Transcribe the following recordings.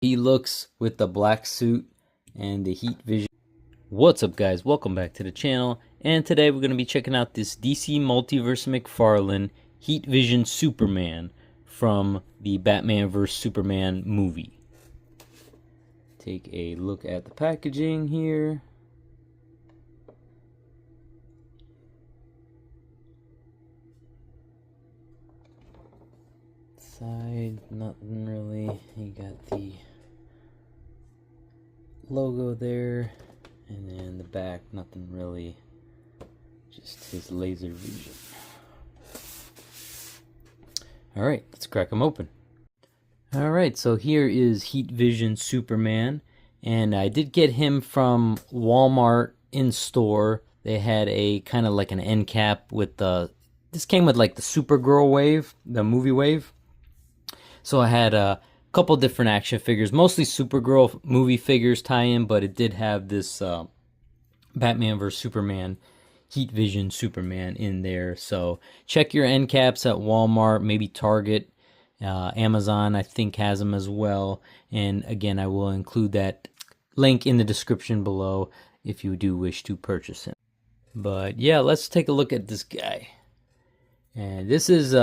He looks with the black suit and the heat vision. What's up, guys? Welcome back to the channel, and today we're going to be checking out this DC Multiverse McFarlane Heat Vision Superman from the Batman vs Superman movie. Take a look at the packaging here. Side, nothing really. You got the logo there, and then the back, nothing really, just his laser vision. Alright, let's crack them open. Alright, so here is Heat Vision Superman, and I did get him from Walmart in store. They had a kind of like an end cap with the, this came with like the Supergirl wave, the movie wave. So I had a couple different action figures, mostly Supergirl movie figures tie-in, but it did have this Batman vs Superman Heat Vision Superman in there. So check your end caps at Walmart, maybe Target, Amazon I think has them as well. And again, I will include that link in the description below if you do wish to purchase him. But yeah, let's take a look at this guy. And this is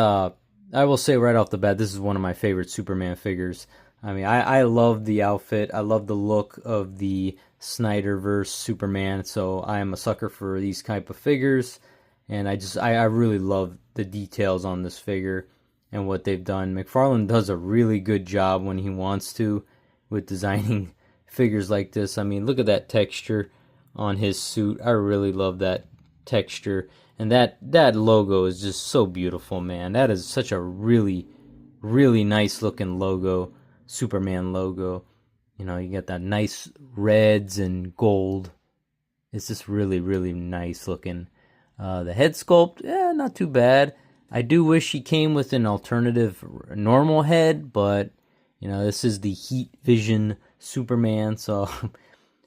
I will say right off the bat, this is one of my favorite Superman figures. I mean, I love the outfit. I love the look of the Snyderverse Superman. So I am a sucker for these type of figures. And I really love the details on this figure and what they've done. McFarlane does a really good job when he wants to with designing figures like this. I mean, look at that texture on his suit. I really love that texture. And that logo is just so beautiful, man. That is such a really nice looking logo, Superman logo. You know, you got that nice reds and gold. It's just really nice looking. The head sculpt, yeah, not too bad. I do wish he came with an alternative normal head, but you know, this is the Heat Vision Superman. So,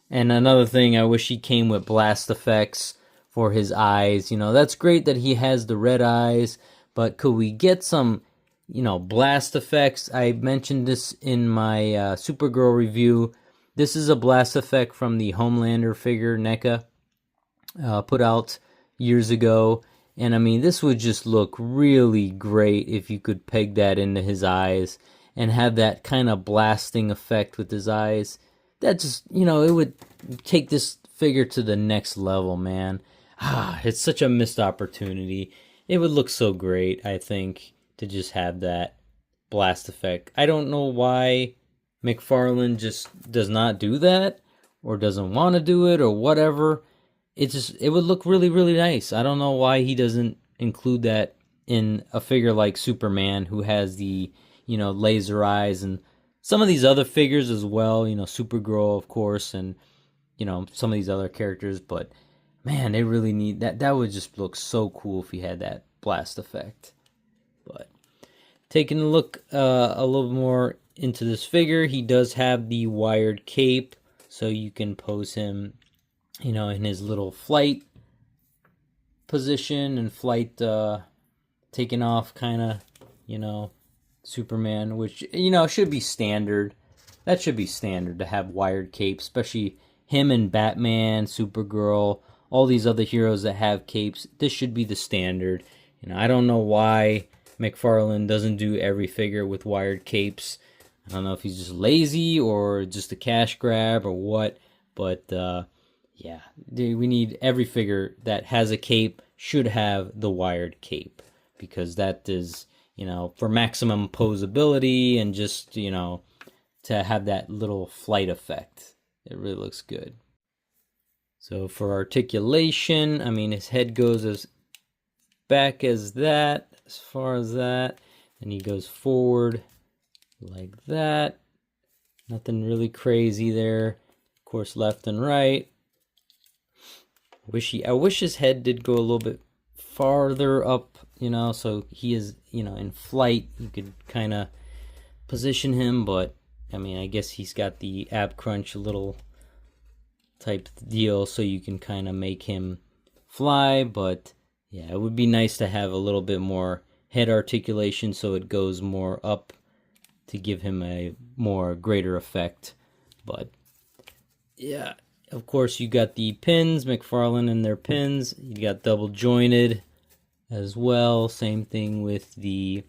and another thing, I wish he came with blast effects for his eyes. You know, that's great that he has the red eyes, but could we get some, you know, blast effects? I mentioned this in my Supergirl review. This is a blast effect from the Homelander figure NECA put out years ago. And I mean, this would just look really great if you could peg that into his eyes and have that kind of blasting effect with his eyes. That just, you know, it would take this figure to the next level, man. It's such a missed opportunity. It would look so great, I think, to just have that blast effect. I don't know why McFarlane just does not do that or doesn't want to do it or whatever. It would look really nice. I don't know why he doesn't include that in a figure like Superman, who has the, you know, laser eyes, and some of these other figures as well, you know, Supergirl, of course, and, you know, some of these other characters. But man, they really need that. That would just look so cool if he had that blast effect. But taking a look a little more into this figure, he does have the wired cape, so you can pose him, you know, in his little flight position and flight taking off kind of, you know, Superman, which, you know, should be standard. That should be standard to have wired capes, especially him and Batman, Supergirl, all these other heroes that have capes. This should be the standard. You know, I don't know why McFarlane doesn't do every figure with wired capes. I don't know if he's just lazy or just a cash grab or what, but yeah, we need every figure that has a cape should have the wired cape, because that is, you know, for maximum poseability and just, you know, to have that little flight effect. It really looks good. So for articulation, I mean, his head goes as back as that, as far as that, and he goes forward like that. Nothing really crazy there. Of course, left and right. I wish his head did go a little bit farther up, you know, so he is, you know, in flight. You could kind of position him, but I mean, I guess he's got the ab crunch little type deal, so you can kind of make him fly. But yeah, it would be nice to have a little bit more head articulation so it goes more up to give him a more greater effect. But yeah, of course you got the pins, McFarlane and their pins. You got double jointed as well. Same thing with the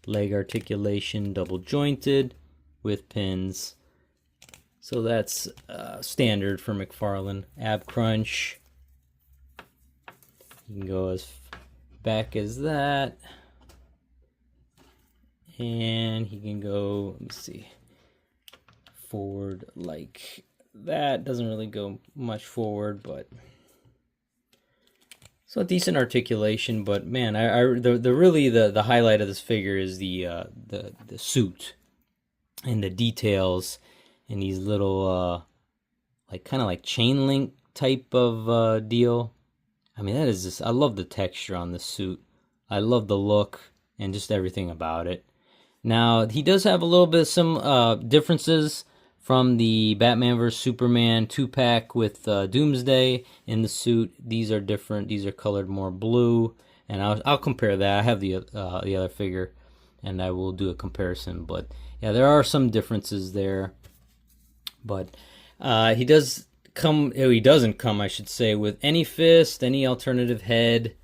leg articulation, double jointed with pins. So that's standard for McFarlane. Ab crunch. You can go as back as that. And he can go, let me see, forward like that. Doesn't really go much forward, but so a decent articulation. But man, the highlight of this figure is the suit and the details and these little like kind of like chain link type of deal. I mean, that is just, I love the texture on this suit. I love the look and just everything about it. Now, he does have a little bit of some differences from the Batman vs. Superman 2-pack with Doomsday in the suit. These are different. These are colored more blue, and I'll compare that. I have the other figure, and I will do a comparison. But yeah, there are some differences there. But he does come. He doesn't come, I should say, with any fist, any alternative head.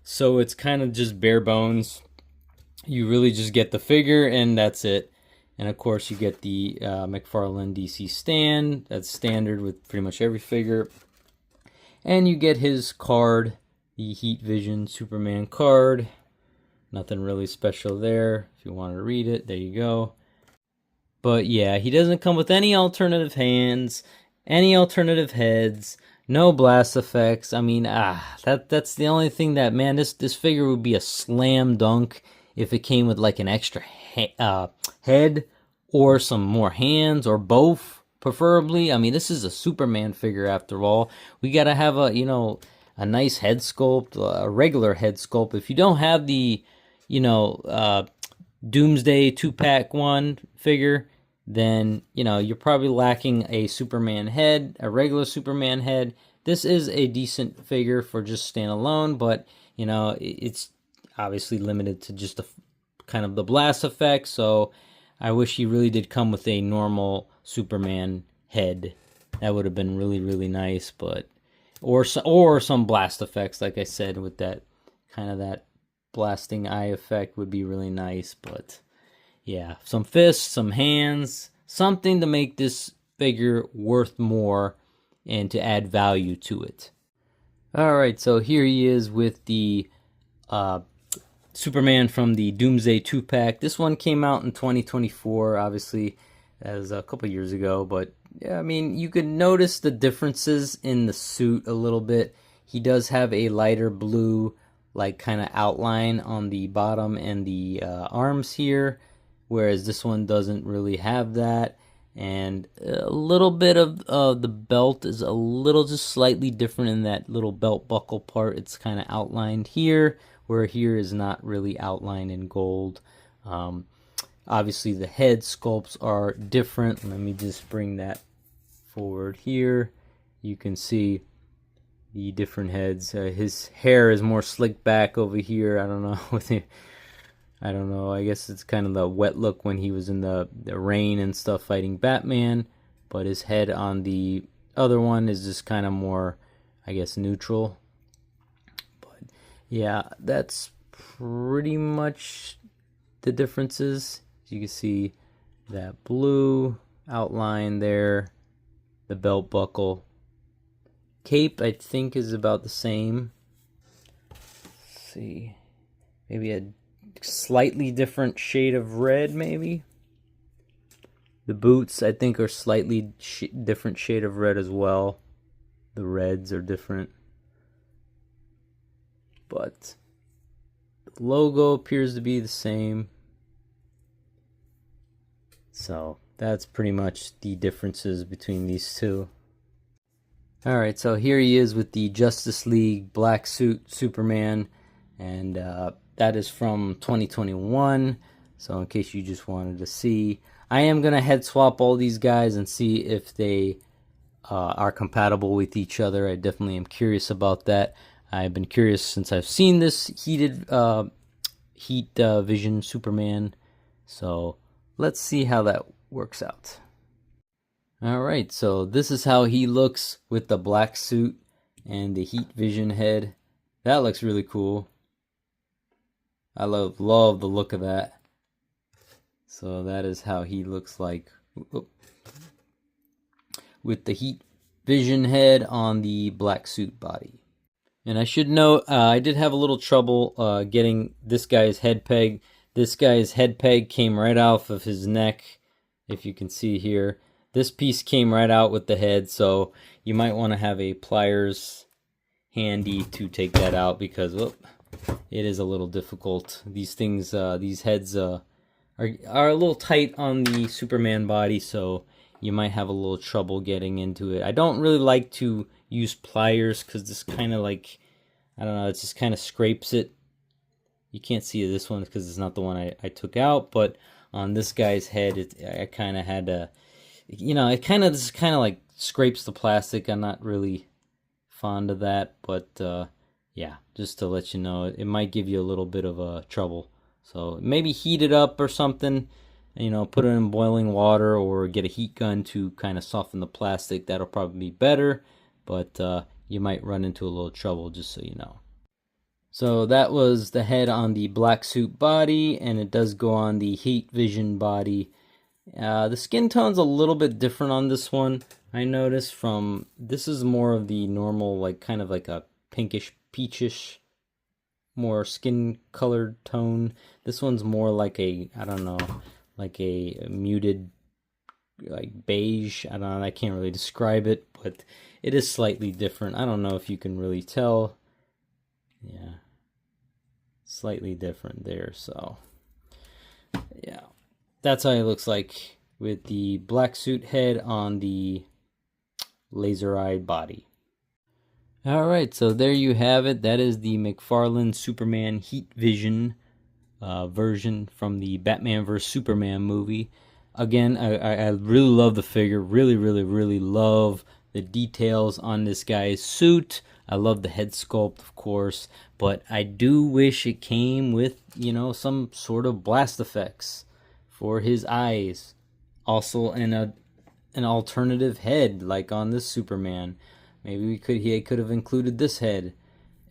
So it's kind of just bare bones. You really just get the figure and that's it. And of course you get the McFarlane DC stand. That's standard with pretty much every figure. And you get his card, the Heat Vision Superman card. Nothing really special there. If you want to read it, there you go. But yeah, he doesn't come with any alternative hands, any alternative heads, no blast effects. I mean, that's the only thing that, man, this figure would be a slam dunk if it came with like an extra head or some more hands or both, preferably. I mean, this is a Superman figure after all. We gotta have a nice head sculpt, a regular head sculpt. If you don't have the Doomsday 2-pack one figure, then you're probably lacking a Superman head, a regular Superman head. This is a decent figure for just standalone, but it's obviously limited to just the kind of the blast effect. So I wish he really did come with a normal Superman head. That would have been really, really nice. But or some blast effects, like I said, with that kind of that blasting eye effect would be really nice. But yeah, some fists, some hands, something to make this figure worth more and to add value to it. All right, so here he is with the Superman from the Doomsday 2-pack. This one came out in 2024, obviously, as a couple years ago. But yeah, I mean, you could notice the differences in the suit a little bit. He does have a lighter blue, like, kind of outline on the bottom and the arms here, whereas this one doesn't really have that. And a little bit of the belt is a little just slightly different in that little belt buckle part. It's kind of outlined here, where here is not really outlined in gold. Obviously the head sculpts are different. Let me just bring that forward here. You can see the different heads. His hair is more slicked back over here. I don't know. I don't know. I guess it's kind of the wet look when he was in the rain and stuff fighting Batman. But his head on the other one is just kind of more, I guess, neutral. But yeah, that's pretty much the differences. You can see that blue outline there, the belt buckle. Cape, I think, is about the same. Let's see. Maybe a slightly different shade of red, maybe. The boots, I think, are slightly different shade of red as well. The reds are different. But the logo appears to be the same. So that's pretty much the differences between these two. Alright, so here he is with the Justice League black suit Superman. And that is from 2021. So in case you just wanted to see, I am going to head swap all these guys and see if they are compatible with each other. I definitely am curious about that. I've been curious since I've seen this Heat Vision Superman. So let's see how that works out. Alright, so this is how he looks with the black suit and the heat vision head. That looks really cool. I love the look of that. So that is how he looks like with the heat vision head on the black suit body. And I should note, I did have a little trouble getting this guy's head peg. This guy's head peg came right off of his neck, if you can see here. This piece came right out with the head, so you might want to have a pliers handy to take that out, because it is a little difficult. These things, these heads are a little tight on the Superman body, so you might have a little trouble getting into it. I don't really like to use pliers because this kind of like, I don't know, it just kind of scrapes it. You can't see this one because it's not the one I took out, but on this guy's head, I kind of had to, you know, it kind of like scrapes the plastic. I'm not really fond of that, but yeah, just to let you know, it might give you a little bit of trouble. So maybe heat it up or something, you know, put it in boiling water or get a heat gun to kind of soften the plastic. That'll probably be better, but you might run into a little trouble, just so you know. So that was the head on the black suit body, and it does go on the heat vision body. The skin tone's a little bit different on this one, I noticed. From this is more of the normal, like kind of like a pinkish peachish, more skin colored tone. This one's more like a, I don't know, like a muted, like beige. I don't know, I can't really describe it, but it is slightly different. I don't know if you can really tell. Yeah, slightly different there. So yeah, that's how it looks like with the black suit head on the laser-eyed body. Alright, so there you have it. That is the McFarlane Superman Heat Vision version from the Batman vs. Superman movie. Again, I really love the figure. Really, really, really love the details on this guy's suit. I love the head sculpt, of course, but I do wish it came with, you know, some sort of blast effects for his eyes. Also, an alternative head, like on this Superman. Maybe he could have included this head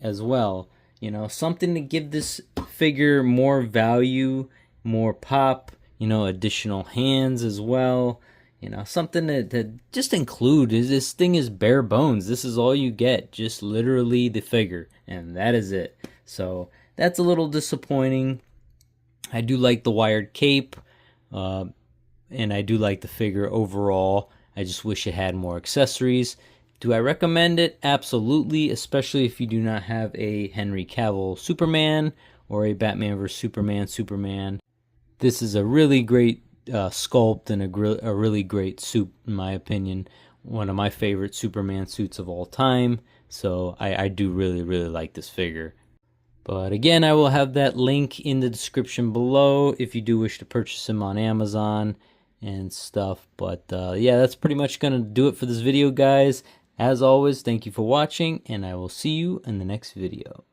as well. You know, something to give this figure more value, more pop, you know, additional hands as well. You know, something to just include. This thing is bare bones. This is all you get. Just literally the figure. And that is it. So that's a little disappointing. I do like the wired cape. And I do like the figure overall. I just wish it had more accessories. Do I recommend it? Absolutely, especially if you do not have a Henry Cavill Superman or a Batman vs. Superman. This is a really great sculpt and a really great suit, in my opinion. One of my favorite Superman suits of all time. So I do really, really like this figure. But again, I will have that link in the description below if you do wish to purchase him on Amazon and stuff. But yeah, that's pretty much going to do it for this video, guys. As always, thank you for watching, and I will see you in the next video.